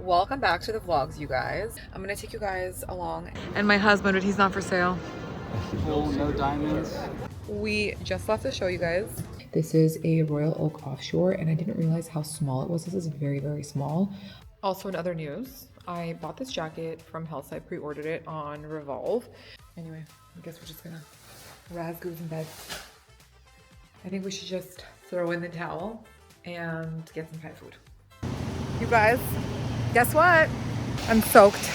Welcome back to the vlogs, you guys. I'm gonna take you guys along. And my husband, but he's not for sale. Oh, no diamonds. We just left the show, you guys. This is a Royal Oak offshore, and I didn't realize how small it was. This is very, very small. Also, in other news, I bought this jacket from Helsa. I pre-ordered it on Revolve. Anyway, I guess we're just gonna razgoose in bed. I think we should just throw in the towel and get some Thai food. You guys, guess what? I'm soaked.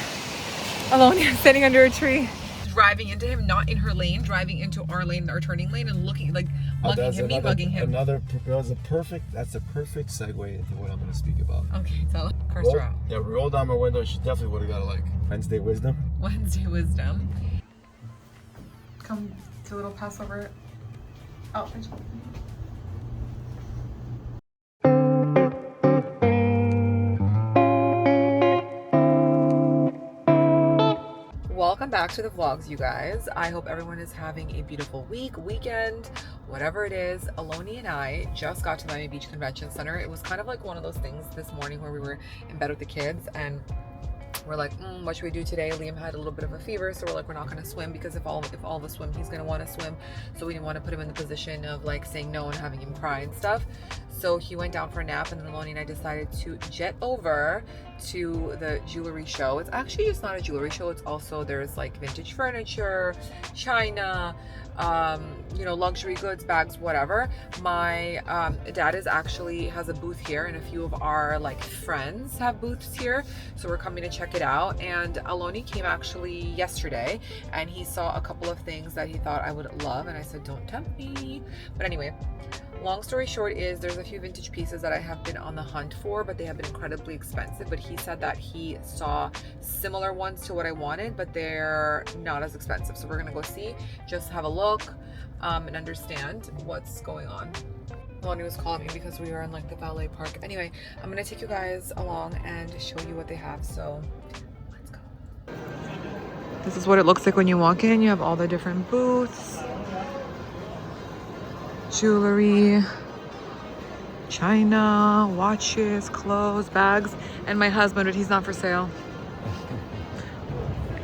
Aloni is sitting under a tree. Driving into him, not in her lane, driving into our lane, our turning lane, and looking like mugging him, me mugging him. That's a perfect segue into what I'm going to speak about. Okay, so cursed her out. Yeah, we rolled down my window. She definitely would have got a Wednesday wisdom. Wednesday wisdom. Come to a little Passover outfit. Welcome back to the vlogs, you guys. I hope everyone is having a beautiful weekend, whatever it is. Aloni and I just got to Miami Beach Convention Center. It was kind of like one of those things this morning where we were in bed with the kids and we're like, what should we do today? Liam had a little bit of a fever, so we're like, we're not going to swim because if all of us swim, he's going to want to swim. So we didn't want to put him in the position of like saying no and having him cry and stuff. So he went down for a nap, and then Aloni and I decided to jet over to the jewelry show. It's actually just not a jewelry show. It's also, there's like vintage furniture, china, luxury goods, bags, whatever. My dad has a booth here, and a few of our like friends have booths here. So we're coming to check it out. And Aloni came actually yesterday, and he saw a couple of things that he thought I would love, and I said, don't tempt me. But anyway, long story short is there's a few vintage pieces that I have been on the hunt for, but they have been incredibly expensive. But he said that he saw similar ones to what I wanted, but they're not as expensive. So we're gonna go see, just have a look, and understand what's going on. Aloni was calling me because we were in like the valet park. Anyway, I'm gonna take you guys along and show you what they have. So let's go. This is what it looks like when you walk in. You have all the different booths. Jewelry, china, watches, clothes, bags, and my husband, but he's not for sale.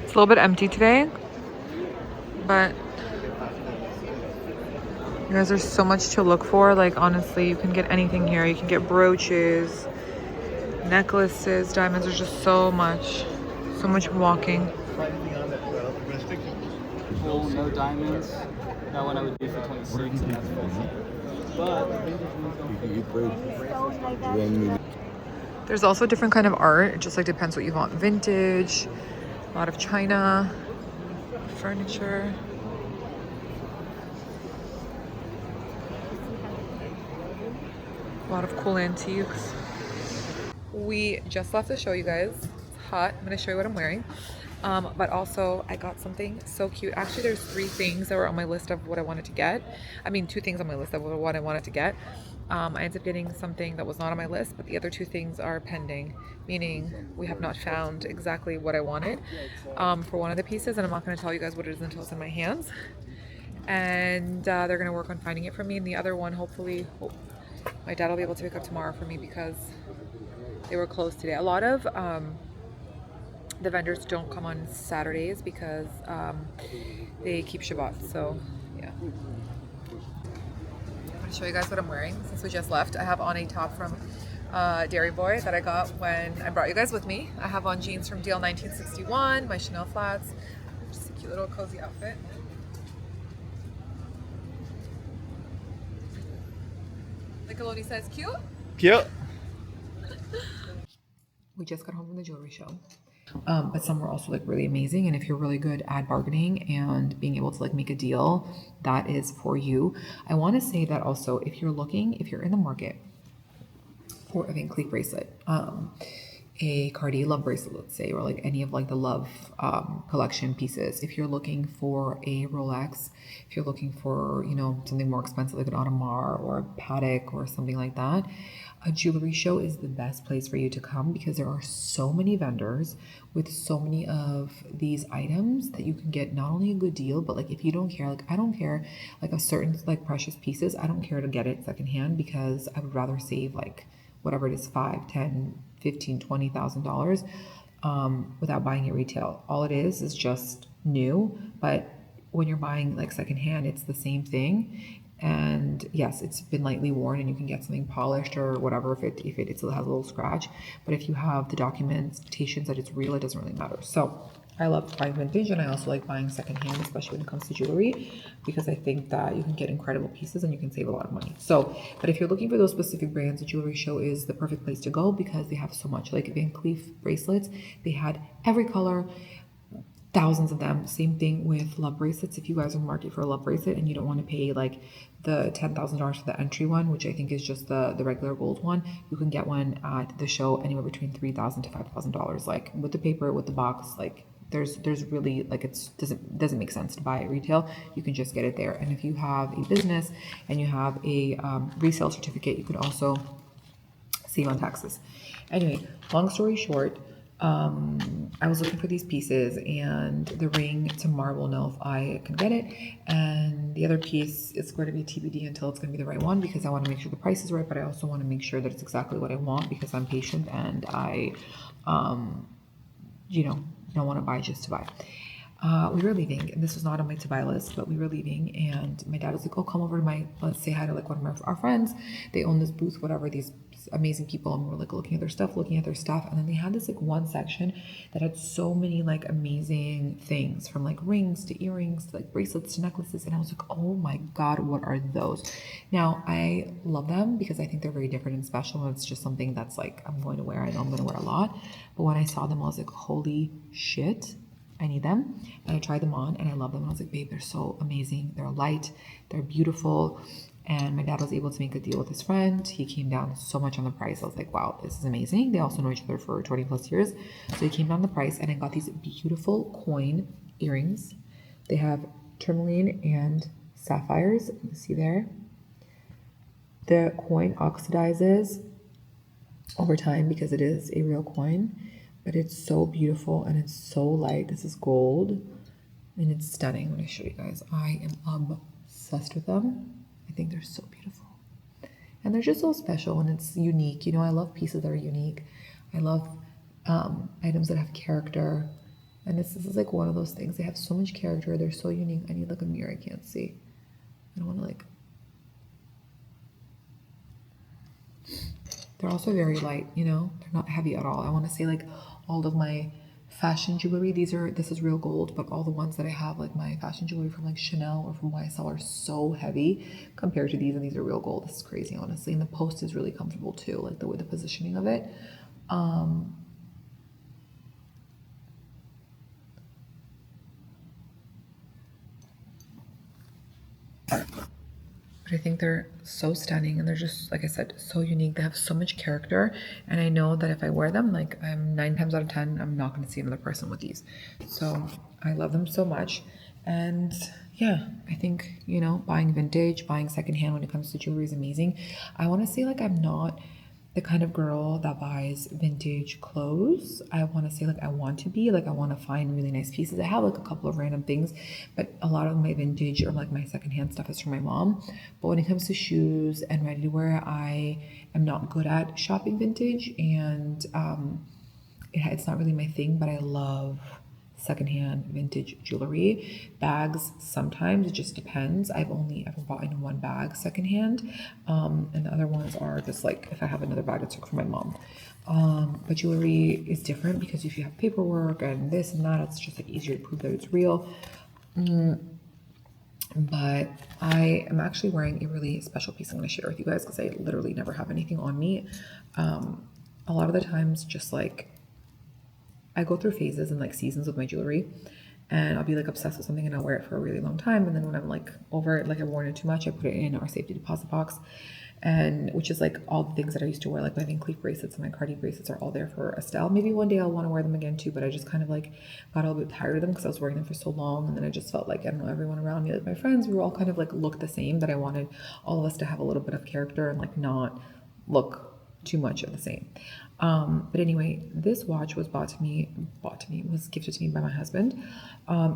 It's a little bit empty today, but you guys, there's so much to look for. Like honestly, you can get anything here. You can get brooches, necklaces, diamonds. There's just so much walking. Oh, no diamonds. That one I would do for 26, and that's 40. But there's also different kind of art. It just like depends what you want. Vintage, a lot of china, furniture. A lot of cool antiques. We just left the show, you guys. It's hot. I'm gonna show you what I'm wearing. But also I got something so cute. Actually, there's 3 things that were on my list of what I wanted to get. I mean, 2 things on my list of what I wanted to get. I ended up getting something that was not on my list, but the other 2 things are pending, meaning we have not found exactly what I wanted for one of the pieces, and I'm not going to tell you guys what it is until it's in my hands. And they're going to work on finding it for me, and the other one, hopefully, my dad will be able to pick up tomorrow for me because they were closed today. A lot of the vendors don't come on Saturdays because they keep Shabbat. So yeah, I'm gonna show you guys what I'm wearing since we just left. I have on a top from Dairy Boy that I got when I brought you guys with me. I have on jeans from DL 1961, my Chanel flats, just a cute little cozy outfit. Like Aloni says, cute? Cute. We just got home from the jewelry show. But some were also like really amazing, and if you're really good at bargaining and being able to like make a deal, that is for you. I want to say that also if you're in the market for a Van Cleef bracelet, a Cartier Love bracelet, let's say, or like any of like the Love collection pieces, if you're looking for a Rolex, if you're looking for something more expensive like an Audemars or a Patek or something like that, a jewelry show is the best place for you to come because there are so many vendors with so many of these items that you can get not only a good deal, but like if you don't care, like I don't care, like a certain like precious pieces, I don't care to get it secondhand because I would rather save like whatever it is, 5, 10, $15,000, $20,000 without buying it retail. All it is just new, but when you're buying like secondhand, it's the same thing. And yes, it's been lightly worn and you can get something polished or whatever if it still has a little scratch. But if you have the documentations that it's real, it doesn't really matter. So I love buying vintage, and I also like buying secondhand, especially when it comes to jewelry, because I think that you can get incredible pieces and you can save a lot of money. So, but if you're looking for those specific brands, the jewelry show is the perfect place to go because they have so much. Like Van Cleef bracelets, they had every color, thousands of them. Same thing with love bracelets. If you guys are in the market for a love bracelet and you don't want to pay like the $10,000 for the entry one, which I think is just the regular gold one, you can get one at the show anywhere between $3,000 to $5,000. Like with the paper, with the box, like there's really like it doesn't make sense to buy it retail. You can just get it there. And if you have a business and you have a resale certificate, you could also save on taxes. Anyway, long story short, I was looking for these pieces and the ring to marble know if I can get it, and the other piece is going to be TBD until it's going to be the right one, because I want to make sure the price is right, but I also want to make sure that it's exactly what I want, because I'm patient and I don't want to buy just to buy. We were leaving, and this was not on my to buy list, but we were leaving, and my dad was like, oh, come over to let's say hi to like one of our friends. They own this booth, whatever, these amazing people, and we were like looking at their stuff, and then they had this like one section that had so many like amazing things, from like rings to earrings to like bracelets to necklaces, and I was like, oh my god, what are those? Now I love them because I think they're very different and special, and it's just something that's like I'm going to wear. I know I'm going to wear a lot, but when I saw them I was like, holy shit, I need them. And I tried them on and I love them. And I was like, babe, they're so amazing. They're light, they're beautiful. And my dad was able to make a deal with his friend. He came down so much on the price. I was like, wow, this is amazing. They also know each other for 20 plus years. So he came down the price, and I got these beautiful coin earrings. They have tourmaline and sapphires. You see there. The coin oxidizes over time because it is a real coin. But it's so beautiful and it's so light. This is gold and it's stunning. Let me show you guys. I am obsessed with them. I think they're so beautiful. And they're just so special and it's unique. You know, I love pieces that are unique. I love items that have character. And this is like one of those things. They have so much character. They're so unique. I need like a mirror. I can't see. I don't want to like... They're also very light, you know? They're not heavy at all. I want to say like all of my fashion jewelry, this is real gold, but all the ones that I have, like my fashion jewelry from like Chanel or from YSL, are so heavy compared to these, and these are real gold. This is crazy, honestly. And the post is really comfortable too, like the positioning of it. But I think they're so stunning, and they're just, like I said, so unique. They have so much character, and I know that if I wear them, like I'm 9 times out of 10, I'm not going to see another person with these. So I love them so much. And yeah, I think, you know, buying vintage, buying secondhand when it comes to jewelry is amazing. I want to say like I'm not the kind of girl that buys vintage clothes. I want to say like I want to be like, I want to find really nice pieces. I have like a couple of random things, but a lot of my vintage or like my secondhand stuff is from my mom. But when it comes to shoes and ready to wear, I am not good at shopping vintage, and it's not really my thing, but I love secondhand vintage jewelry. Bags, sometimes, it just depends. I've only ever bought in one bag secondhand, and the other ones are just like if I have another bag I took from my mom. But jewelry is different because if you have paperwork and this and that, it's just like easier to prove that it's real. But I am actually wearing a really special piece I'm going to share with you guys because I literally never have anything on me. A lot of the times, just like I go through phases and like seasons with my jewelry, and I'll be like obsessed with something and I'll wear it for a really long time. And then when I'm like over it, like I've worn it too much, I put it in our safety deposit box, and which is like all the things that I used to wear, like my Van Cleef bracelets and my Cardi bracelets are all there for a style. Maybe one day I'll want to wear them again too, but I just kind of like got a little bit tired of them because I was wearing them for so long. And then I just felt like, I don't know, everyone around me, like my friends, we were all kind of like look the same, that I wanted all of us to have a little bit of character and like not look too much of the same. But anyway, this watch was was gifted to me by my husband.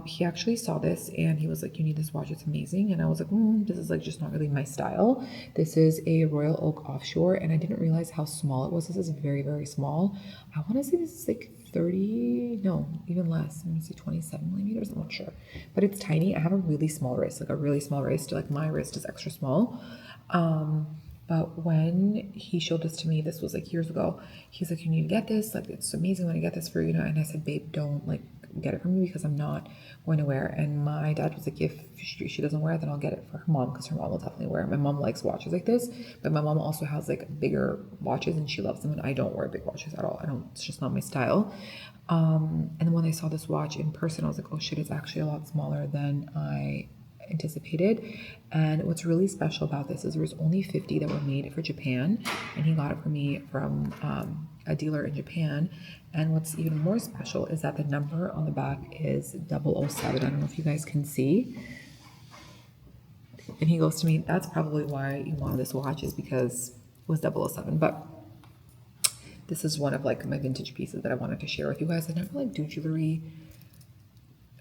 He actually saw this and he was like, you need this watch, it's amazing. And I was like, this is like just not really my style. This is a Royal Oak offshore, and I didn't realize how small it was. This is very, very small. I want to say this is like 30, no, even less. I'm gonna say 27 millimeters, I'm not sure. But it's tiny. I have a really small wrist, like a really small wrist. Like my wrist is extra small. But when he showed this to me, this was like years ago, he's like, you need to get this. Like, it's amazing when I get this for you, And I said, babe, don't like get it for me because I'm not going to wear it. And my dad was like, if she doesn't wear it, then I'll get it for her mom because her mom will definitely wear it. My mom likes watches like this, but my mom also has like bigger watches and she loves them. And I don't wear big watches at all. It's just not my style. And then when I saw this watch in person, I was like, oh shit, it's actually a lot smaller than I anticipated. And what's really special about this is there was only 50 that were made for Japan, and he got it for me from a dealer in Japan. And what's even more special is that the number on the back is 007. I don't know if you guys can see. And he goes to me, that's probably why you wanted this watch, is because it was 007. But this is one of like my vintage pieces that I wanted to share with you guys. I never like do jewelry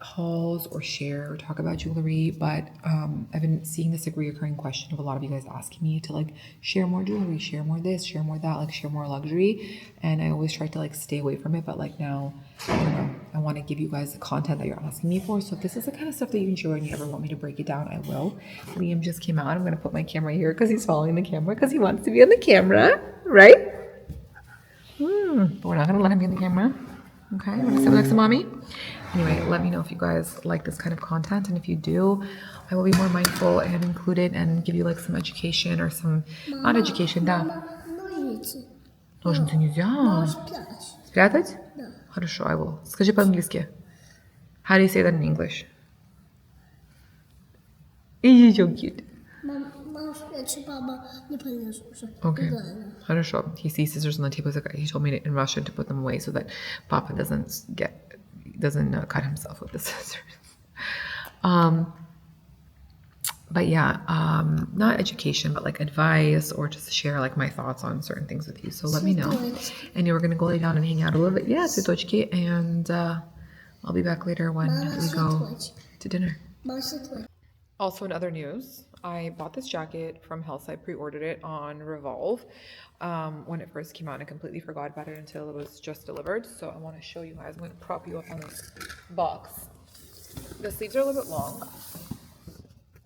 hauls or share or talk about jewelry, but I've been seeing this like reoccurring question of a lot of you guys asking me to like share more jewelry, share more this, share more that, like share more luxury, and I always try to like stay away from it, but like now, I don't know, I want to give you guys the content that you're asking me for. So if this is the kind of stuff that you enjoy and you ever want me to break it down, I will. Liam just came out. I'm going to put my camera here because he's following the camera because he wants to be on the camera, right? But we're not going to let him be on the camera. Okay, you want to sit next to mommy? Anyway, let me know if you guys like this kind of content, and if you do, I will be more mindful and include it and give you like some education or some, not education, да. Ножницы нельзя. Спрятать? Да. Хорошо, I will. Скажи по-английски. How do you say that in English? You're so cute. Okay. Хорошо. He sees scissors on the table. He told me in Russian to put them away so that Papa doesn't cut himself with the scissors. But yeah, not education, but like advice or just share like my thoughts on certain things with you. So let me know. And we're gonna go lay down and hang out a little bit. Yeah, цветочки. And I'll be back later when we go to dinner. Also, in other news, I bought this jacket from Helsa. I pre-ordered it on Revolve when it first came out. And I completely forgot about it until it was just delivered. So I want to show you guys. I'm going to prop you up on this box. The sleeves are a little bit long.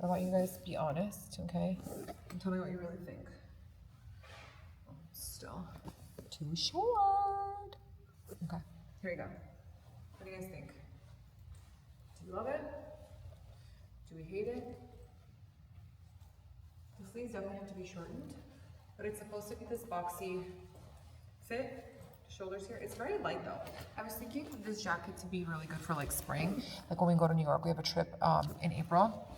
I want you guys to be honest, okay? And tell me what you really think. Oh, still too short. Okay, here you go. What do you guys think? Do you love it? Do we hate it? The sleeves definitely have to be shortened, but it's supposed to be this boxy fit. The shoulders here. It's very light though. I was thinking this jacket to be really good for like spring. Like when we go to New York, we have a trip in April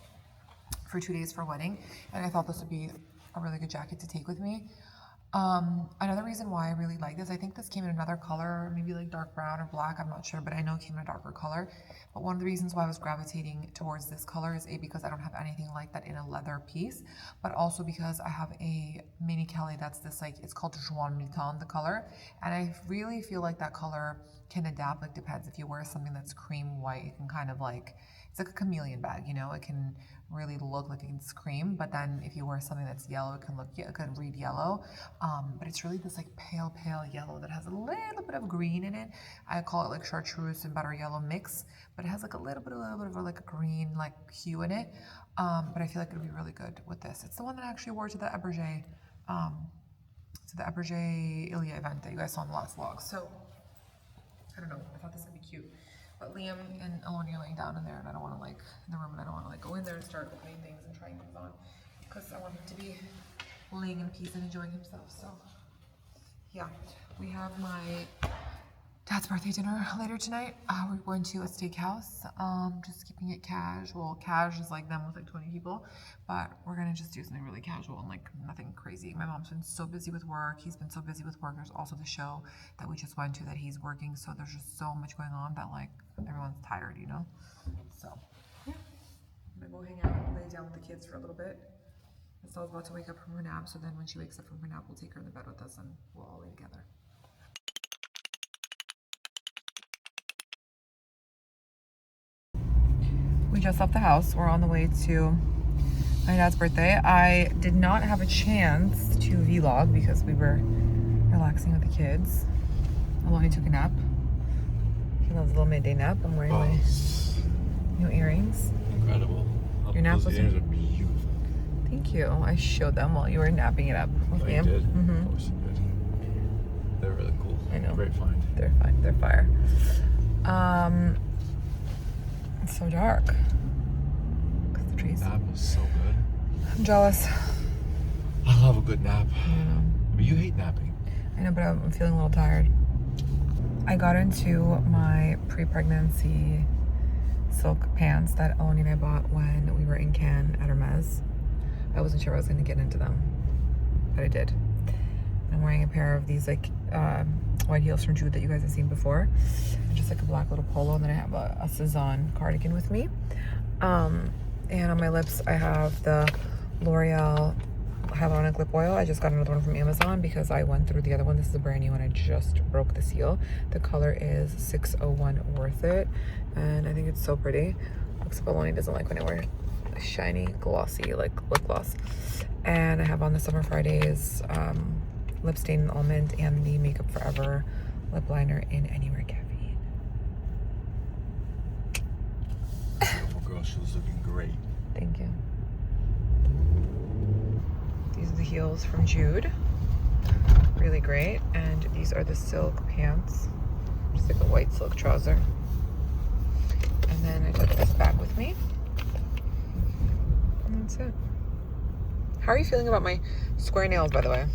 for 2 days for a wedding, and I thought this would be a really good jacket to take with me. Another reason why I really like this, I think this came in another color, maybe like dark brown or black, I'm not sure, but I know it came in a darker color. But one of the reasons why I was gravitating towards this color is because I don't have anything like that in a leather piece, but also because I have a mini Kelly that's this like, it's called Juan Mitan, the color, and I really feel like that color can adapt, like depends. If you wear something that's cream white, it can kind of like, it's like a chameleon bag, you know, it can really look like it's cream, but then if you wear something that's yellow, it could read yellow, but it's really this like pale yellow that has a little bit of green in it. I call it like chartreuse and butter yellow mix, but it has like a little bit of like a green like hue in it, but I feel like it would be really good with this. It's the one that I actually wore to the Eberge Ilya event that you guys saw in the last vlog, so I don't know, I thought this would be cute. But Liam and Aloni are laying down in there, and I don't want to like in the room, and I don't want to like go in there and start opening things and trying things on because I want him to be laying in peace and enjoying himself. So yeah, we have my dad's birthday dinner later tonight. We're going to a steakhouse. Just keeping it casual. Cash is like them with like 20 people, but we're gonna just do something really casual and like nothing crazy. My mom's been so busy with work. He's been so busy with work. There's also the show that we just went to that he's working. So there's just so much going on that like everyone's tired, you know. So yeah, I'm gonna go hang out, lay down with the kids for a little bit, Estelle's about to wake up from her nap, so then when she wakes up from her nap, we'll take her in the bed with us and we'll all lay together. We just left the house. We're on the way to my dad's birthday. I did not have a chance to vlog because we were relaxing with the kids. Aloni took a nap. He loves a little midday nap. I'm wearing my new earrings. Incredible. Your nap Those was ears are beautiful. Thank you. I showed them while you were napping it up with Oh, me. you did? Mm-hmm. Of course you did. They're really cool. I know. Great find. They're fine. They're fire. It's so dark. Because the trees. Nap was so good. I'm jealous. I love a good nap. I know. But you hate napping. I know, but I'm feeling a little tired. I got into my pre-pregnancy silk pants that Aloni and I bought when we were in Cannes at Hermes. I wasn't sure I was going to get into them, but I did. I'm wearing a pair of these like white heels from Jude that you guys have seen before, and just like a black little polo, and then I have a Cezanne cardigan with me. And on my lips I have the L'Oreal hyaluronic lip oil. I just got another one from Amazon because I went through the other one. This is a brand new one. I just broke the seal. The color is 601 Worth It, and I think it's so pretty. Looks like Aloni doesn't like when I wear shiny, glossy, like lip gloss. And I have on the Summer Fridays lip stain almond and the Makeup Forever lip liner in Anywhere Caffeine. Beautiful girl. She was looking great. Thank you. These are the heels from Jude. Really great. And these are the silk pants. Just like a white silk trouser. And then I took this bag with me. And that's it. How are you feeling about my square nails, by the way?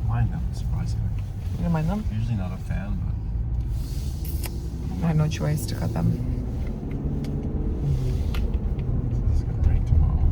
Mind them, surprisingly. You don't mind them? Usually not a fan, but I had no choice to cut them. it's gonna rain tomorrow.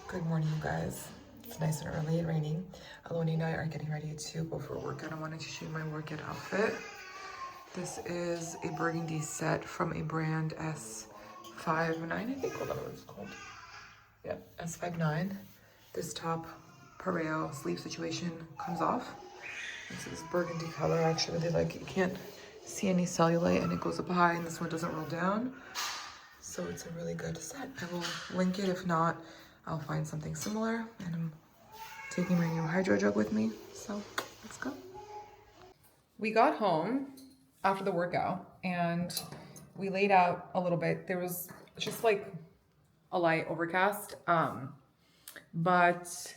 Good morning, you guys. It's nice and early and raining. Aloni and I are getting ready to go for a workout. I wanted to show you my workout outfit. This is a burgundy set from a brand S59, I think. Hold on, what it's called. Yeah, S59. This top pareo sleeve situation comes off. This is burgundy color. I actually really like it. You can't see any cellulite and it goes up high, and this one doesn't roll down. So it's a really good set. I will link it. If not, I'll find something similar. And I'm taking my new hydro jug with me. So let's go. We got home after the workout and we laid out a little bit. There was just like a light overcast. But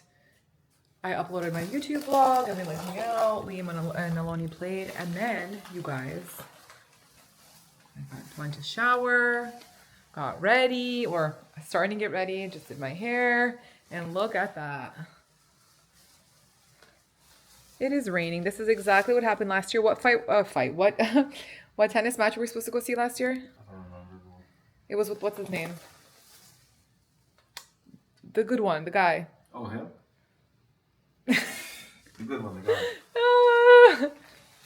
I uploaded my YouTube vlog and we like hung out. Liam and Aloni played. And then, you guys, I went to shower, got ready, or starting to get ready, just did my hair, and look at that. It is raining. This is exactly what happened last year. What what tennis match were we supposed to go see last year? I don't remember. It was with, what's his name? The good one, the guy. Oh, him? The good one, the guy.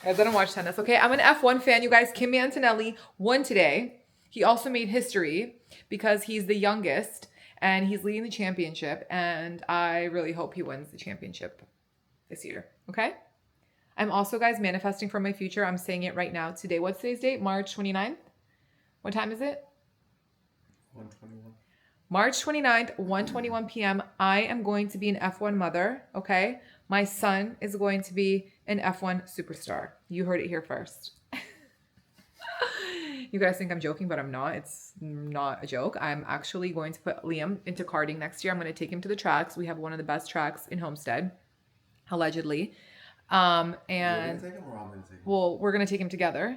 I didn't watch tennis. Okay, I'm an F1 fan, you guys. Kimi Antonelli won today. He also made history because he's the youngest and he's leading the championship. And I really hope he wins the championship this year. Okay? I'm also, guys, manifesting for my future. I'm saying it right now. Today, what's today's date? March 29th? What time is it? 121. March 29th, 1:21 p.m. I am going to be an F1 mother, okay? My son is going to be an F1 superstar. You heard it here first. You guys think I'm joking, but I'm not. It's not a joke. I'm actually going to put Liam into karting next year. I'm going to take him to the tracks. We have one of the best tracks in Homestead, allegedly. And You're gonna take him or I'm gonna take him? well, we're going to take him together.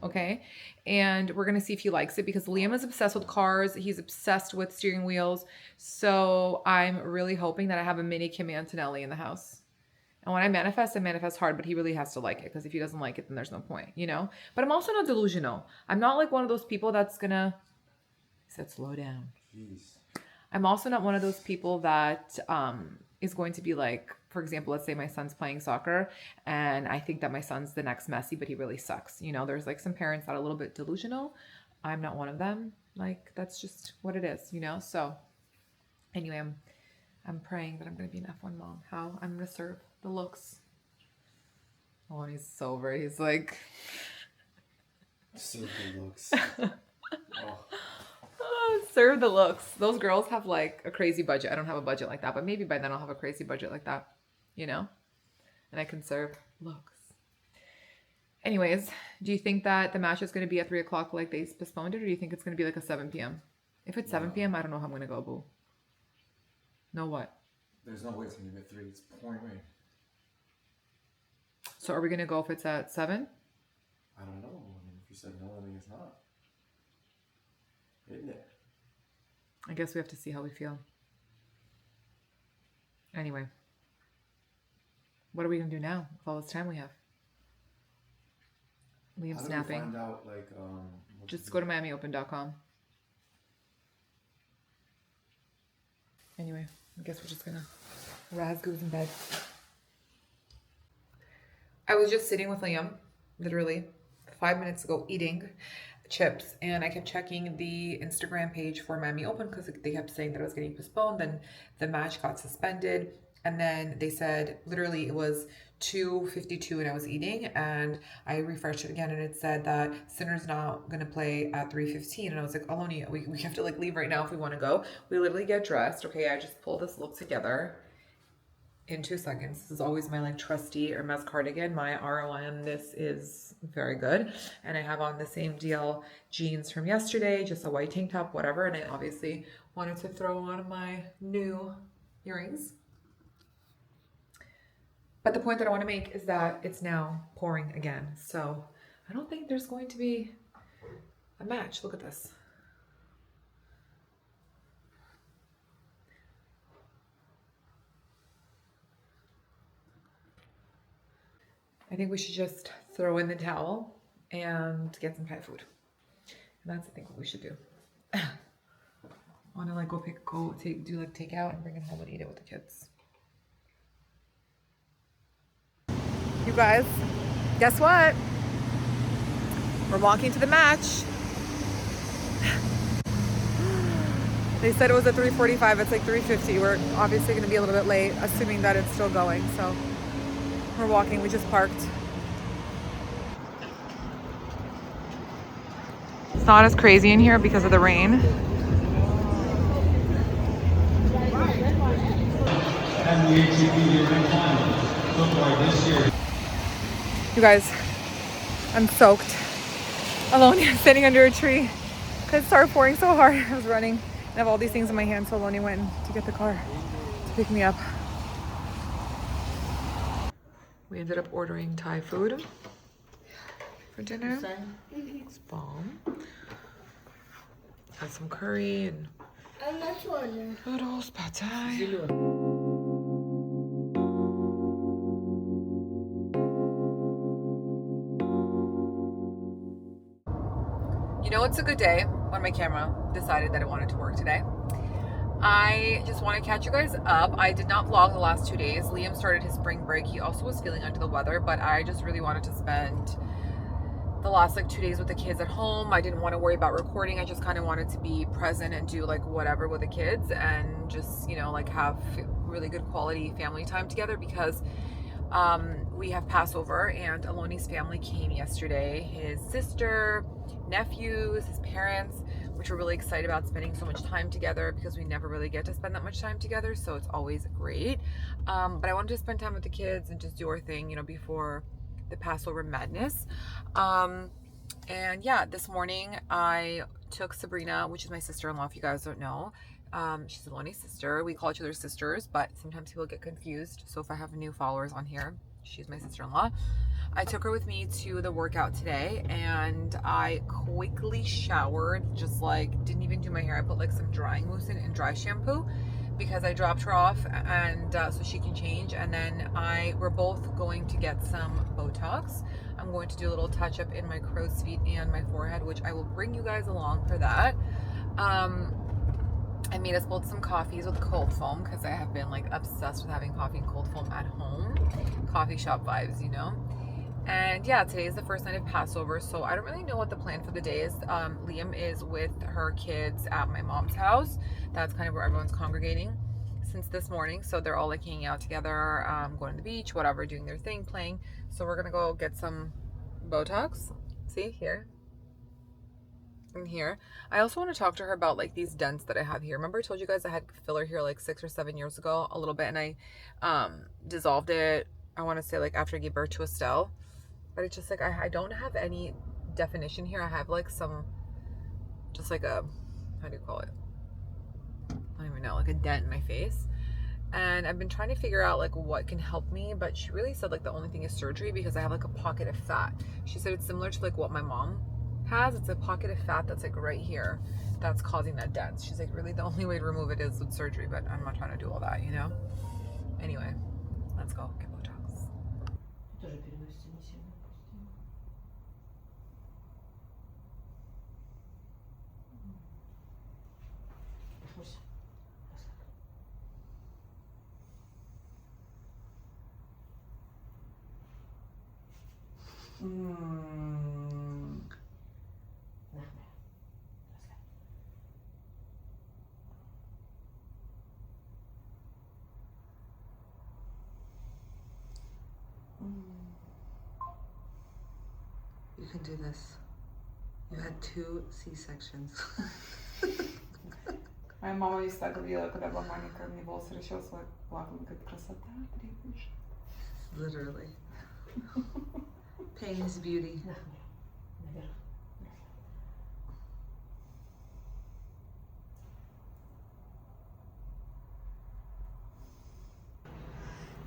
Okay. And we're going to see if he likes it because Liam is obsessed with cars. He's obsessed with steering wheels. So I'm really hoping that I have a mini Kimi Antonelli in the house. And when I manifest hard, but he really has to like it because if he doesn't like it, then there's no point, you know? But I'm also not delusional. I'm not like one of those people that's going to... He said, slow down. Jeez. I'm also not one of those people that is going to be like, for example, let's say my son's playing soccer and I think that my son's the next Messi, but he really sucks. You know, there's like some parents that are a little bit delusional. I'm not one of them. Like, that's just what it is, you know? So anyway, I'm praying that I'm going to be an F1 mom. How? I'm going to serve the looks. Oh, and he's sober. He's like... Serve the looks. Oh. Serve the looks. Those girls have like a crazy budget. I don't have a budget like that, but maybe by then I'll have a crazy budget like that, you know? And I can serve looks. Anyways, do you think that the match is going to be at 3 o'clock like they postponed it, or do you think it's going to be like a 7 p.m.? If it's 7 p.m., I don't know how I'm going to go, boo. No what? There's no way it's going to be at 3. It's pouring rain. So are we going to go if it's at 7? I don't know. I mean, if you said no, then it's not. Isn't it? I guess we have to see how we feel. Anyway. What are we going to do now with all this time we have? Liam's napping. Find out, like, just go to MiamiOpen.com. Anyway, I guess we're just going to razz Goose in bed. I was just sitting with Liam, literally 5 minutes ago, eating chips, and I kept checking the Instagram page for Miami Open because they kept saying that it was getting postponed. Then the match got suspended, and then they said literally it was 2:52 and I was eating, and I refreshed it again and it said that Sinner's not gonna play at 3:15, and I was like, Aloni, we have to like leave right now if we want to go. We literally get dressed. Okay, I just pull this look together in 2 seconds. This is always my like trusty Hermes cardigan. My ROI on this is very good. And I have on the same deal jeans from yesterday, just a white tank top, whatever. And I obviously wanted to throw on my new earrings. But the point that I want to make is that it's now pouring again. So I don't think there's going to be a match. Look at this. I think we should just throw in the towel and get some Thai food. And that's, I think, what we should do. I want to like do like takeout and bring it home and eat it with the kids. You guys, guess what? We're walking to the match. They said it was at 3:45. It's like 3:50. We're obviously going to be a little bit late, assuming that it's still going. So we're walking. We just parked. It's not as crazy in here because of the rain. You guys, I'm soaked. Aloni, I'm sitting under a tree because it started pouring so hard. I was running. I have all these things in my hand, so Aloni went to get the car to pick me up. We ended up ordering Thai food for dinner. It's bomb. Had some curry and noodles, pad thai. You know, it's a good day when my camera decided that it wanted to work today. I just want to catch you guys up. I did not vlog the last 2 days. Liam started his spring break. He also was feeling under the weather, but I just really wanted to spend the last like 2 days with the kids at home. I didn't want to worry about recording. I just kind of wanted to be present and do like whatever with the kids and just, you know, like have really good quality family time together because we have Passover and Aloni's family came yesterday. His sister, nephews, his parents, which we're really excited about spending so much time together because we never really get to spend that much time together. So it's always great. But I wanted to spend time with the kids and just do our thing, you know, before the Passover madness. And yeah, this morning I took Sabrina, which is my sister-in-law, if you guys don't know. She's Aloni's sister. We call each other sisters, but sometimes people get confused. So if I have new followers on here, she's my sister-in-law. I took her with me to the workout today and I quickly showered, just like didn't even do my hair. I put like some drying mousse in and dry shampoo because I dropped her off and so she can change. And then we're both going to get some Botox. I'm going to do a little touch up in my crow's feet and my forehead, which I will bring you guys along for that. I made us both some coffees with cold foam because I have been like obsessed with having coffee and cold foam at home. Coffee shop vibes, you know? And yeah, today is the first night of Passover, so I don't really know what the plan for the day is. Liam is with her kids at my mom's house. That's kind of where everyone's congregating since this morning. So they're all like hanging out together, going to the beach, whatever, doing their thing, playing. So we're gonna go get some Botox. See here. In here. I also want to talk to her about like these dents that I have here. Remember I told you guys I had filler here like 6 or 7 years ago, a little bit, and I dissolved it, I want to say like after I gave birth to Estelle. But it's just like I don't have any definition here. I have like some, just like a, how do you call it? I don't even know, like a dent in my face. And I've been trying to figure out like what can help me, but she really said like the only thing is surgery because I have like a pocket of fat. She said it's similar to like what my mom has. It's a pocket of fat that's like right here that's causing that dent. She's like, really the only way to remove it is with surgery, but I'm not trying to do all that, you know? Anyway, let's go get Botox. You can do this. You had 2 C-sections. Моя мама всегда говорила, когда была маленькая, мне волосы расчесывала, плакала, говорит, красота требуешь. Literally. Pain is beauty.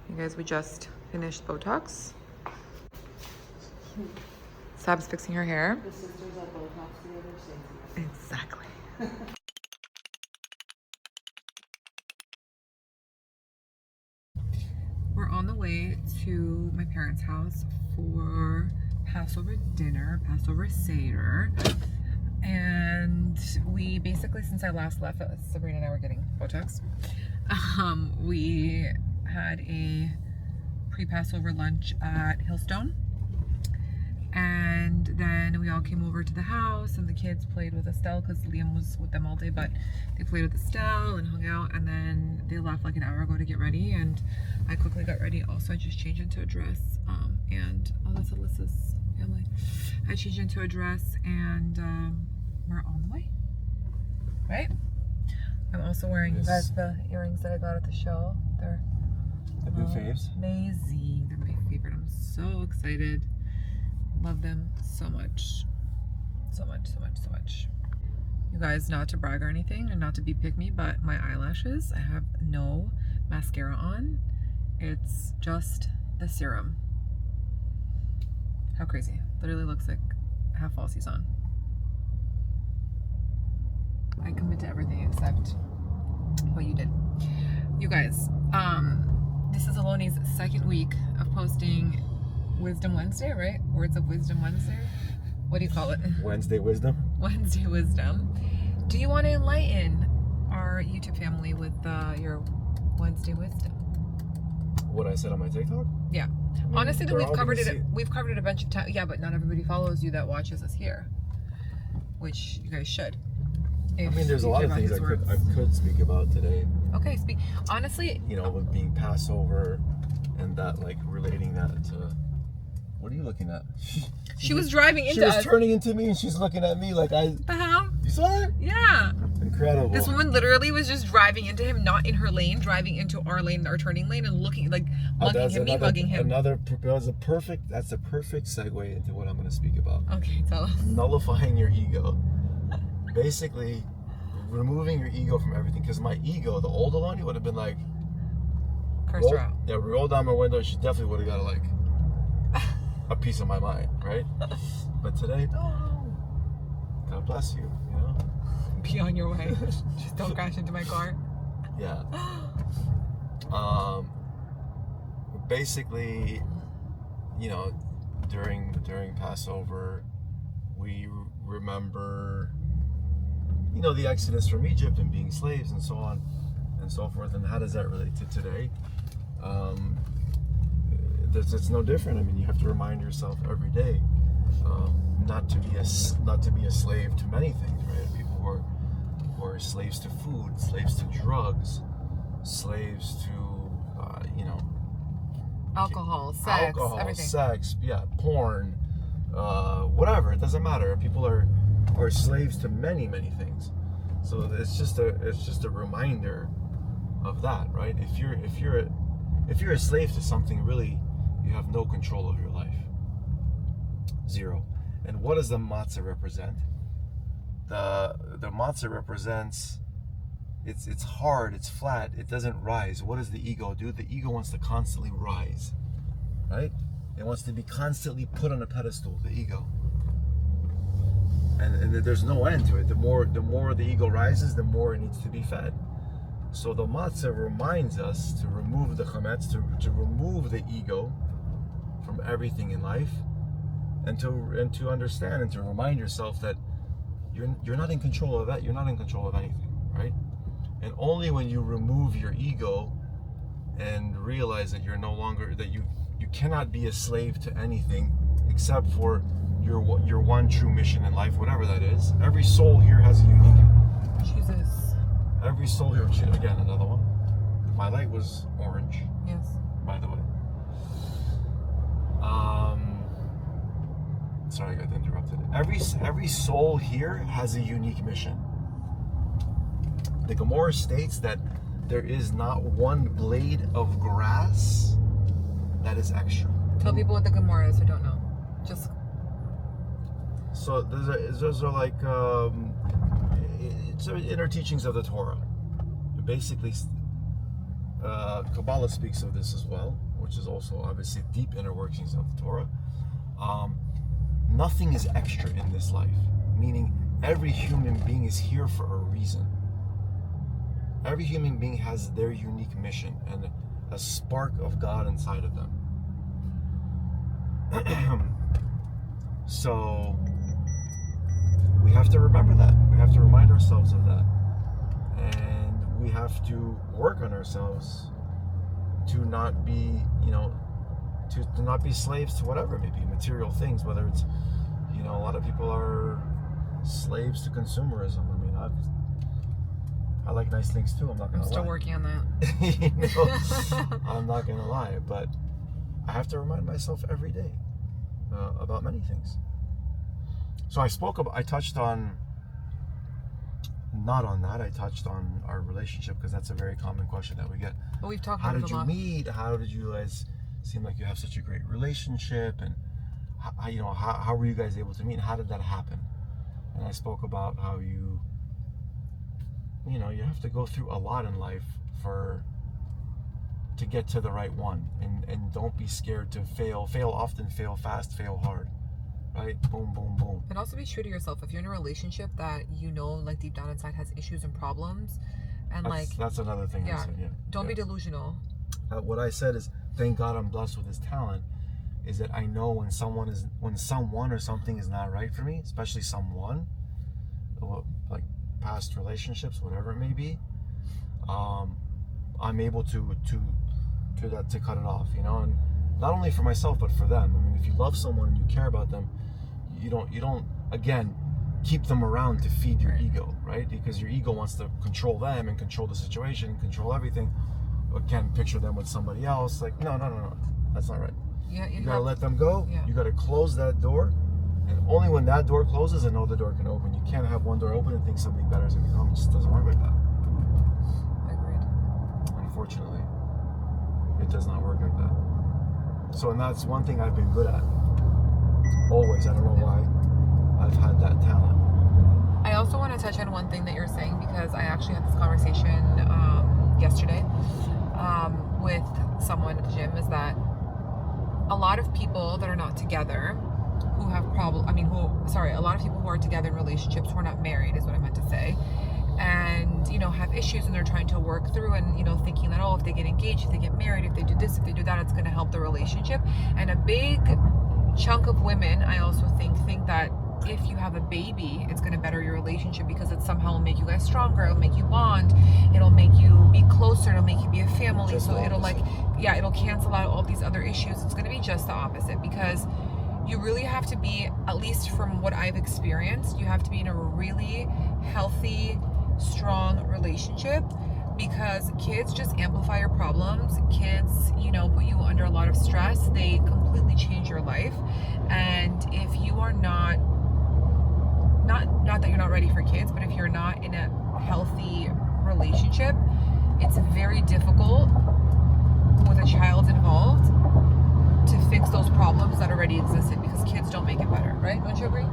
You guys, we just finished Botox. Sab's fixing her hair. The sisters at Botox together, same thing. Exactly. We're on the way to my parents' house for Passover dinner, Passover Seder. And we basically, since I last left, Sabrina and I were getting Botox. We had a pre-Passover lunch at Hillstone. And then we all came over to the house and the kids played with Estelle because Liam was with them all day, but they played with Estelle and hung out, and then they left like an hour ago to get ready, and I quickly got ready. Also, I just changed into a dress, and oh, that's Alyssa's family. I changed into a dress, and we're on the way, right? I'm also wearing, you guys, the earrings that I got at the show. They're The new faves? amazing. They're my favorite. I'm so excited. Love them so much. So much, so much, so much. You guys, not to brag or anything and not to be pick me, but my eyelashes, I have no mascara on. It's just the serum. How crazy. Literally looks like I have falsies on. I commit to everything except what you did. You guys, this is Aloni's second week of posting Wisdom Wednesday, right? Words of Wisdom Wednesday? What do you call it? Wednesday wisdom? Wednesday Wisdom. Do you want to enlighten our YouTube family with your Wednesday Wisdom? What I said on my TikTok? Yeah. I mean, honestly, they're we've all covered gonna it. see We've covered it a bunch of times. Yeah, but not everybody follows you that watches us here, which you guys should. I mean, there's a lot of things I could speak about today. Okay, speak. Honestly, You know, with being Passover and that, like, relating that to. What are you looking at? she was driving into She was us. turning into me and she's looking at me like I. The hell? You saw it? Yeah. Incredible. This woman literally was just driving into him, not in her lane, driving into our lane, our turning lane, and looking like mugging him, me mugging him. That's a perfect segue into what I'm going to speak about. Okay, tell us. Nullifying your ego. Basically, removing your ego from everything. Because my ego, the old Aloni, would have been like, Cursed her out. yeah, roll down my window. She definitely would have got like a piece of my mind, right? But today, no. God bless you. You know. Be on your way. Just don't crash into my car. Yeah. Basically, you know, during Passover, we remember the Exodus from Egypt and being slaves and so on and so forth. And how does that relate to today? It's no different. I mean, you have to remind yourself every day not to be a slave to many things, right? People who are slaves to food, slaves to drugs, slaves to Alcohol, everything. Sex, porn, whatever. It doesn't matter. People are slaves to many things. So it's just a reminder of that, right? If you're a slave to something, really, you have no control of your life. Zero. And what does the matzah represent? The matzah represents, it's hard, it's flat, it doesn't rise. What does the ego do? The ego wants to constantly rise, right? It wants to be constantly put on a pedestal, the ego. And there's no end to it. The more the ego rises, the more it needs to be fed. So the matzah reminds us to remove the chametz, to remove the ego from everything in life, and to understand and to remind yourself that you're not in control of that. You're not in control of anything, right? And only when you remove your ego and realize that you're no longer, that you cannot be a slave to anything except for your one true mission in life, whatever that is. Every soul here has a unique. Jesus. Every soul here. Again, another one. My light was orange. Yes. By the way. Sorry, I got interrupted. Every soul here has a unique mission. The Gemara states that there is not one blade of grass that is extra. Tell people what the Gemara is who don't know. Just. So those are like it's inner teachings of the Torah. Basically, Kabbalah speaks of this as well, which is also obviously deep inner workings of the Torah. Nothing is extra in this life, meaning every human being is here for a reason. Every human being has their unique mission and a spark of God inside of them. So we have to remember that. We have to remind ourselves of that. And we have to work on ourselves to not be, to not be slaves to whatever it may be, material things, whether it's, a lot of people are slaves to consumerism. I mean, I like nice things too, I'm not going to lie. Still working on that. I'm not going to lie, but I have to remind myself every day about many things. So I touched on, not on that, I touched on our relationship, because that's a very common question that we get. But we've talked about it a lot. How did you meet? How did you guys seem like you have such a great relationship? And how were you guys able to meet? And how did that happen? And I spoke about how you have to go through a lot in life to get to the right one, and don't be scared to fail often, fail fast, fail hard, right? Boom, boom, boom. And also be true to yourself. If you're in a relationship that like deep down inside has issues and problems, and that's another thing I said. Don't be delusional. What I said is, thank God I'm blessed with this talent, is that I know when someone or something is not right for me, especially someone, like past relationships, whatever it may be, I'm able to cut it off, and not only for myself but for them. I mean, if you love someone and you care about them, you don't again keep them around to feed your ego, right? Because your ego wants to control them and control the situation and control everything. Again, picture them with somebody else. Like, no, that's not right. Yeah, you gotta let them go. Yeah. You gotta close that door, and only when that door closes, another door can open. You can't have one door open and think something better is gonna come. It just doesn't work like that. Agreed. Unfortunately, it does not work like that. So, and that's one thing I've been good at. Always. I don't know why. I've had that talent. I also want to touch on one thing that you're saying, because I actually had this conversation yesterday with someone at the gym, is that a lot of people that are not together who have a lot of people who are together in relationships who are not married, is what I meant to say, and have issues, and they're trying to work through, and thinking that, if they get engaged, if they get married, if they do this, if they do that, it's going to help the relationship. And a big chunk of women, I also think that if you have a baby, it's going to better your relationship because it somehow will make you guys stronger. It'll make you bond. It'll make you be closer. It'll make you be a family. Just so the it'll like, opposite. yeah, it'll cancel out all these other issues. It's going to be just the opposite because you really have to be, at least from what I've experienced, you have to be in a really healthy, strong relationship because kids just amplify your problems. Kids, you know, put you under a lot of stress. They completely change your life. And if you are not that you're not ready for kids, but if you're not in a healthy relationship, it's very difficult with a child involved to fix those problems that already existed because kids don't make it better, right? Don't you agree?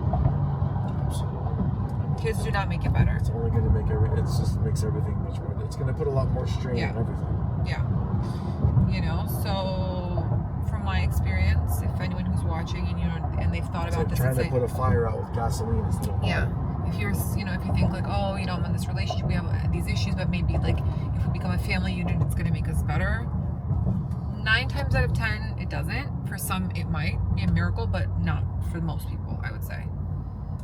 Absolutely. Kids do not make it better. It's only going to make it just makes everything much more. It's going to put a lot more strain Yeah. on everything. Yeah. You know, so from my experience, if anyone who's watching and and they've thought It's about like this, trying it's to put a fire out with gasoline instead of water. yeah. If you're, you know, if you think like, oh, you know, I'm in this relationship, we have these issues, but maybe like if we become a family unit, it's going to make us better. 9 times out of 10, it doesn't. For some, it might be a miracle, but not for most people, I would say.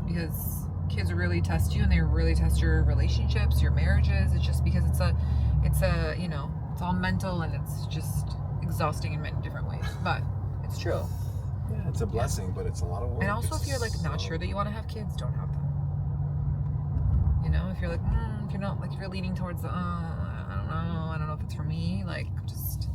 Because kids really test you and they really test your relationships, your marriages. It's just because it's a, you know, it's all mental and it's just exhausting in many different ways. But it's true. Yeah, it's a blessing, but it's a lot of work. And also, if you're like not sure that you want to have kids, don't have them. You know, if you're like, if you're not, like, if you're leaning towards, I don't know if it's for me, like, just.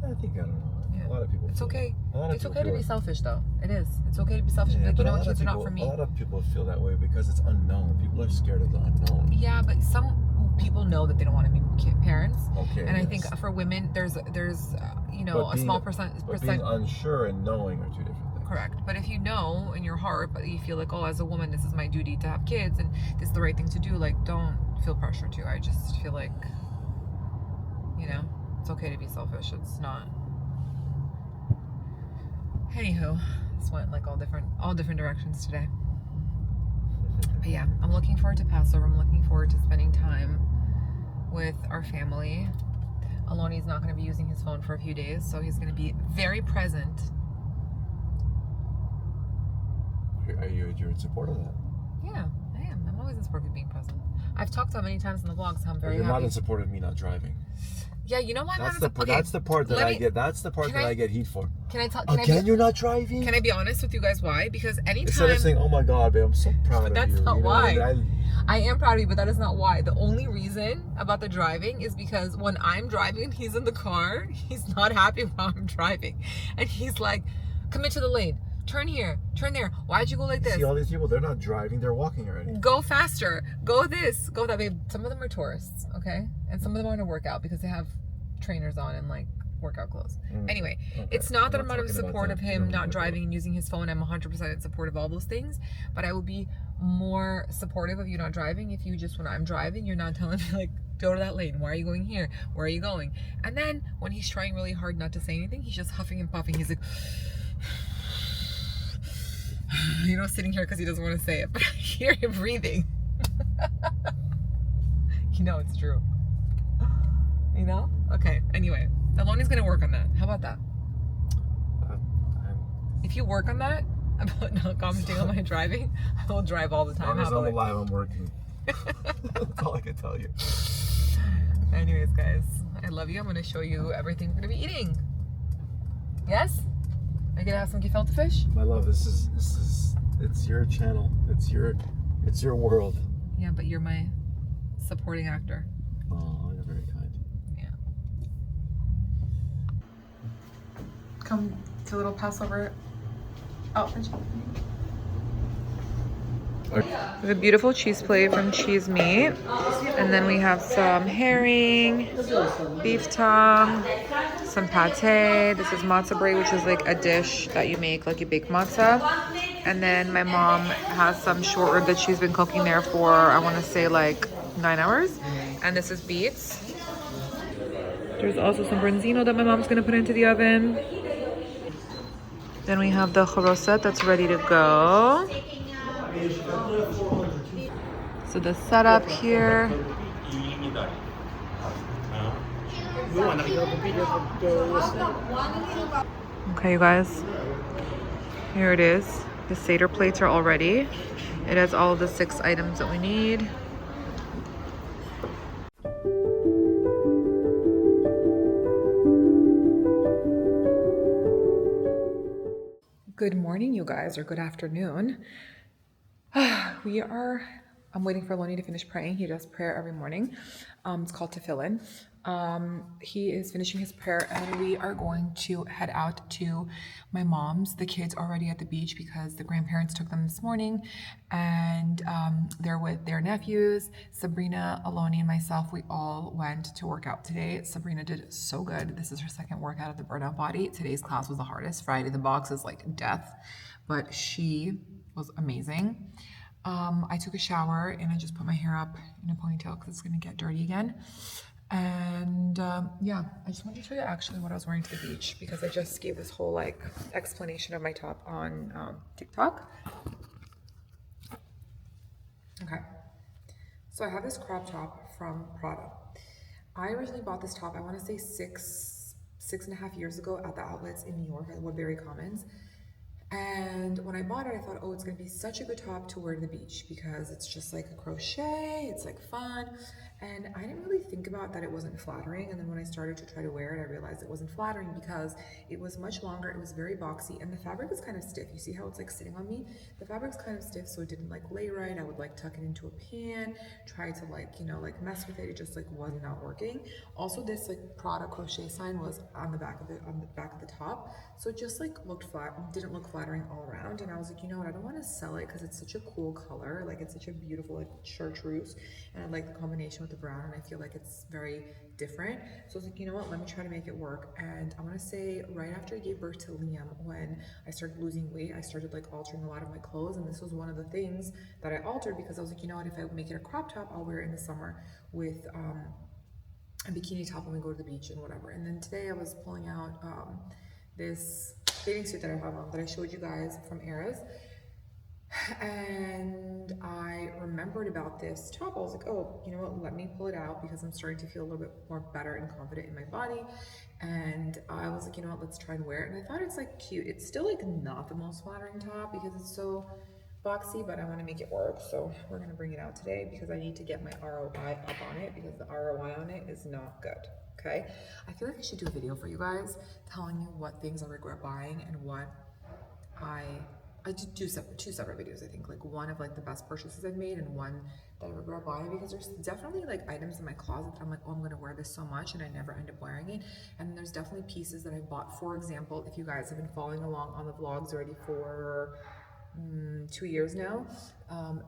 I think I don't know. Yeah. A lot of people. It's feel okay. that. A lot of It's people okay to feel be it. selfish, though. It is. It's okay to be selfish. Yeah, Like, you but know a what, lot of kids are not people- for me. A lot of people feel that way because it's unknown. People are scared of the unknown. Yeah, but some people know that they don't want to be parents. Okay. And I yes. think for women, there's you know, But a small But percent. being unsure and knowing are two different things. Correct. But if you know in your heart, but you feel like, oh, as a woman, this is my duty to have kids and this is the right thing to do, like, don't feel pressure to. I just feel like, you know, it's okay to be selfish. It's not. Anywho, this went like all different directions today. But yeah, I'm looking forward to Passover. I'm looking forward to spending time with our family. Aloni's not going to be using his phone for a few days, so he's going to be very present. You're in support of that? Yeah, I am. I'm always in support of being present. I've talked about many times in the vlogs how I'm very You're happy. not in support of me not driving. Yeah, you know why I'm That's not the that's the part that I get. That's the part can that I- I get heat for. Can I tell? Again, you're not driving. Can I be honest with you guys? Why? Because anytime Instead of saying, "Oh my God, babe, I'm so proud But of that's you." not you know, why. and I am proud of you, but that is not why. The only reason about the driving is because when I'm driving and he's in the car, he's not happy while I'm driving. And he's like, commit to the lane. Turn here. Turn there. Why'd you go like this? See all these people? They're not driving. They're walking already. Go faster. Go this. Go that. Babe, some of them are tourists, okay? And some of them are on a workout because they have trainers on and like workout clothes. Anyway, Okay. it's not that I'm not in talking about support that. of You him don't not need to driving and using his phone. I'm 100% in support of all those things. But I would be more supportive of you not driving if you just, when I'm driving, you're not telling me like, go to that lane. Why are you going here? Where are you going? And then when he's trying really hard not to say anything, he's just huffing and puffing. He's like, you know, sitting here because he doesn't want to say it. But I hear him breathing. You know it's true. You know? Okay, anyway. Aloni's gonna work on that. How about that? If you work on that, about not commenting on my driving, I will drive all the As time. long as How I'm about alive, I'm working. That's all I can tell you. Anyways, guys, I love you. I'm gonna show you everything we're gonna be eating. Yes? Are you gonna have some gefilte fish? My love, this is it's your channel. It's your world. Yeah, but you're my supporting actor. Oh, you're very kind. Yeah. Come to a little Passover outfit. We have a beautiful cheese plate from Cheese Meat. And then we have some herring, beef tongue, some pate. This is matzah brie, which is like a dish that you make, like you bake matzah. And then my mom has some short rib that she's been cooking there for, I want to say like 9 hours. And this is beets. There's also some branzino that my mom's going to put into the oven. Then we have the charoset that's ready to go. So the setup here. Okay, you guys. Here it is. The Seder plates are all ready. It has all the 6 items that we need. Good morning, you guys, or good afternoon. I'm waiting for Aloni to finish praying. He does prayer every morning. It's called tefillin. He is finishing his prayer, and we are going to head out to my mom's. The kids are already at the beach because the grandparents took them this morning, and they're with their nephews. Sabrina, Aloni, and myself, we all went to work out today. Sabrina did so good. This is her second workout of the burnout body. Today's class was the hardest. Friday, the box is like death, but she was amazing. I took a shower and I just put my hair up in a ponytail because it's going to get dirty again. And yeah, I just wanted to show you actually what I was wearing to the beach because I just gave this whole like explanation of my top on TikTok. Okay, so I have this crop top from Prada. I originally bought this top, I want to say six and a half years ago at the outlets in New York at Woodbury Commons. And when I bought it, I thought, oh, it's going to be such a good top to wear to the beach because it's just like a crochet, it's like fun. And I didn't really think about that it wasn't flattering. And then when I started to try to wear it, I realized it wasn't flattering because it was much longer, it was very boxy, and the fabric is kind of stiff. You see how it's like sitting on me? The fabric's kind of stiff, so it didn't like lay right. I would like tuck it into a pan, try to like, you know, like mess with it. It just like was not working. Also, this like Prada crochet sign was on the back of the top. So it just like looked flat, didn't look flattering all around. And I was like, you know what, I don't want to sell it because it's such a cool color. Like it's such a beautiful like chartreuse, and I like the combination with the brown, and I feel like it's very different. So I was like, you know what, let me try to make it work. And I want to say right after I gave birth to Liam, when I started losing weight, I started like altering a lot of my clothes, and this was one of the things that I altered because I was like, you know what, if I make it a crop top, I'll wear it in the summer with a bikini top when we go to the beach and whatever. And then today I was pulling out this bathing suit that I have on that I showed you guys from Eras, and I remembered about this top. I was like, oh, you know what, let me pull it out because I'm starting to feel a little bit more better and confident in my body. And I was like, you know what, let's try and wear it. And I thought it's like cute. It's still like not the most flattering top because it's so boxy, but I want to make it work. So we're going to bring it out today because I need to get my ROI up on it because the ROI on it is not good. Okay, I feel like I should do a video for you guys telling you what things I regret buying and what I did two separate videos, I think, like one of like the best purchases I've made and one that I regret buying, because there's definitely like items in my closet that I'm like, oh, I'm gonna wear this so much and I never end up wearing it. And there's definitely pieces that I bought. For example, if you guys have been following along on the vlogs already for 2 years now,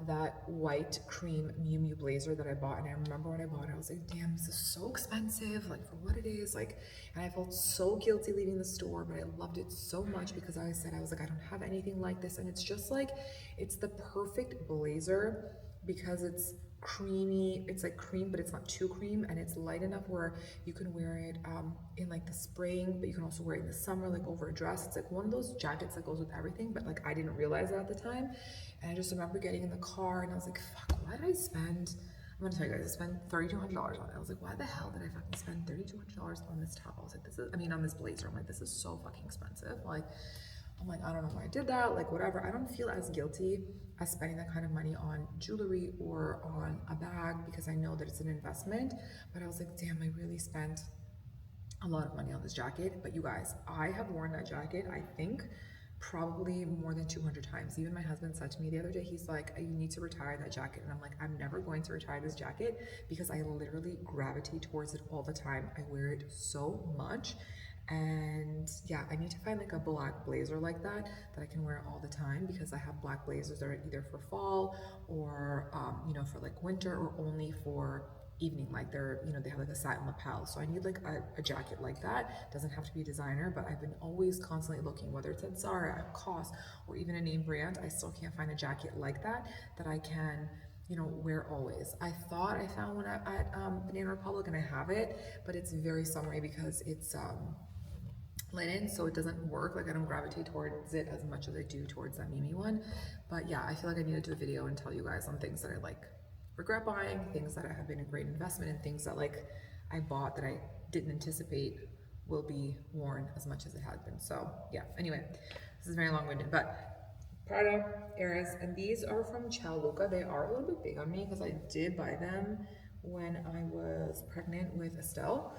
that white cream Miu Miu blazer that I bought, and I remember when I bought it, I was like, damn, this is so expensive, like for what it is, like, and I felt so guilty leaving the store, but I loved it so much because I said, I was like, I don't have anything like this, and it's just like, it's the perfect blazer because it's creamy, it's like cream, but it's not too cream, and it's light enough where you can wear it in like the spring, but you can also wear it in the summer, like over a dress. It's like one of those jackets that goes with everything, but like I didn't realize that at the time. And I just remember getting in the car and I was like, fuck, why did I spend, I'm gonna tell you guys, I spent $3,200 on it. I was like, why the hell did I fucking spend $3,200 on this top? I was like, this is, I mean, on this blazer. I'm like, this is so fucking expensive. Like, I'm like, I don't know why I did that, like whatever. I don't feel as guilty as spending that kind of money on jewelry or on a bag because I know that it's an investment. But I was like, damn, I really spent a lot of money on this jacket. But you guys, I have worn that jacket, I think, probably more than 200 times. Even my husband said to me the other day, he's like, you need to retire that jacket. And I'm like, I'm never going to retire this jacket because I literally gravitate towards it all the time. I wear it so much. And yeah, I need to find like a black blazer like that I can wear all the time, because I have black blazers that are either for fall or you know, for like winter, or only for evening, like they're, you know, they have like a satin lapel. So I need like a jacket like that. Doesn't have to be a designer, but I've been always constantly looking, whether it's at Zara, at COS, or even a name brand. I still can't find a jacket like that I can, you know, wear always. I thought I found one at Banana Republic, and I have it, but it's very summery because it's linen, so it doesn't work. Like I don't gravitate towards it as much as I do towards that Mimi one. But yeah, I feel like I need to do a video and tell you guys on things that I like regret buying, things that have been a great investment, and things that like I bought that I didn't anticipate will be worn as much as it has been. So yeah, anyway, this is very long-winded, but Prada eras, and these are from Luca. They are a little bit big on me because I did buy them when I was pregnant with Estelle.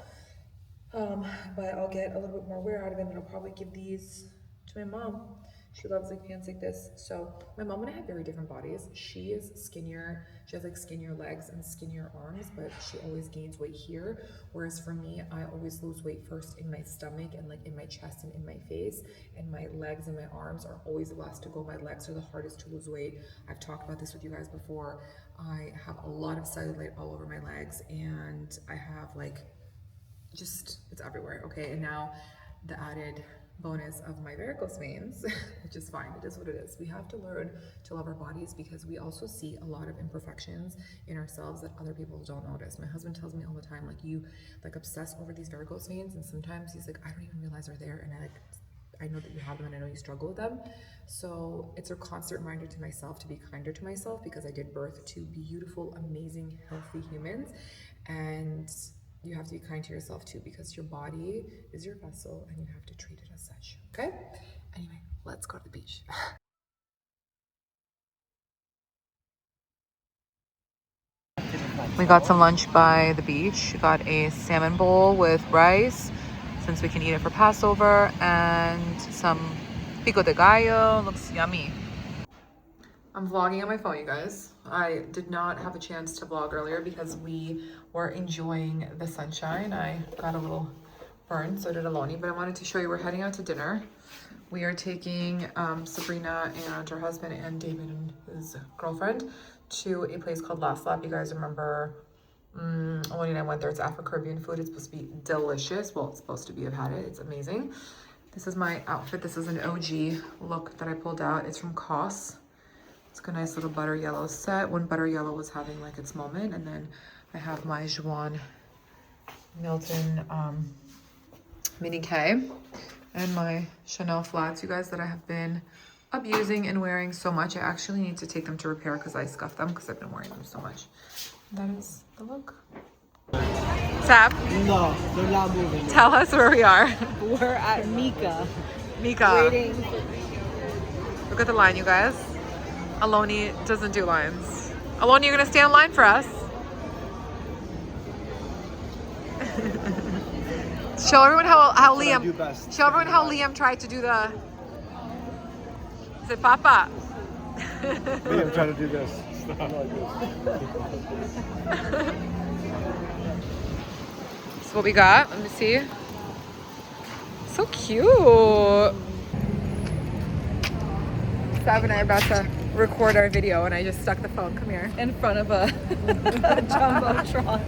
But I'll get a little bit more wear out of them, and I'll probably give these to my mom. She loves like pants like this. So my mom and I have very different bodies. She is skinnier. She has like skinnier legs and skinnier arms, but she always gains weight here. Whereas for me, I always lose weight first in my stomach and like in my chest and in my face. And my legs and my arms are always the last to go. My legs are the hardest to lose weight. I've talked about this with you guys before. I have a lot of cellulite all over my legs, and I have like just, it's everywhere. Okay, and now the added bonus of my varicose veins, which is fine, it is what it is. We have to learn to love our bodies because we also see a lot of imperfections in ourselves that other people don't notice. My husband tells me all the time, like, you like obsess over these varicose veins, and sometimes he's like, I don't even realize they're there, and I know that you have them and I know you struggle with them. So it's a constant reminder to myself to be kinder to myself, because I did birth two beautiful, amazing, healthy humans, and you have to be kind to yourself too, because your body is your vessel and you have to treat it as such. Okay? Anyway, let's go to the beach. We got some lunch by the beach. Got a salmon bowl with rice, since we can eat it for Passover, and some pico de gallo. Looks yummy. I'm vlogging on my phone, you guys. I did not have a chance to vlog earlier because we were enjoying the sunshine. I got a little burned, so did Aloni, but I wanted to show you we're heading out to dinner. We are taking Sabrina and her husband and David and his girlfriend to a place called Last Lap. You guys remember Aloni and I went there. It's Afro-Caribbean food. It's supposed to be delicious. Well, it's supposed to be. I've had it. It's amazing. This is my outfit. This is an OG look that I pulled out. It's from COS. It's a nice little butter yellow set when butter yellow was having like its moment. And then I have my Juan Milton mini K and my Chanel flats, you guys, that I have been abusing and wearing so much. I actually need to take them to repair because I scuffed them because I've been wearing them so much. That is the look. Sab? No, they're not moving. Tell us where we are. We're at Myka. Myka. Waiting. Look at the line, you guys. Aloni doesn't do lines. Aloni, you're gonna stay in line for us. Show everyone how Liam. Show everyone how Liam tried to do the. Is it Papa? Liam trying to do this. This is what we got. Let me see. So cute. Sav and I are about to record our video, and I just stuck the phone. Come here. In front of a jumbotron.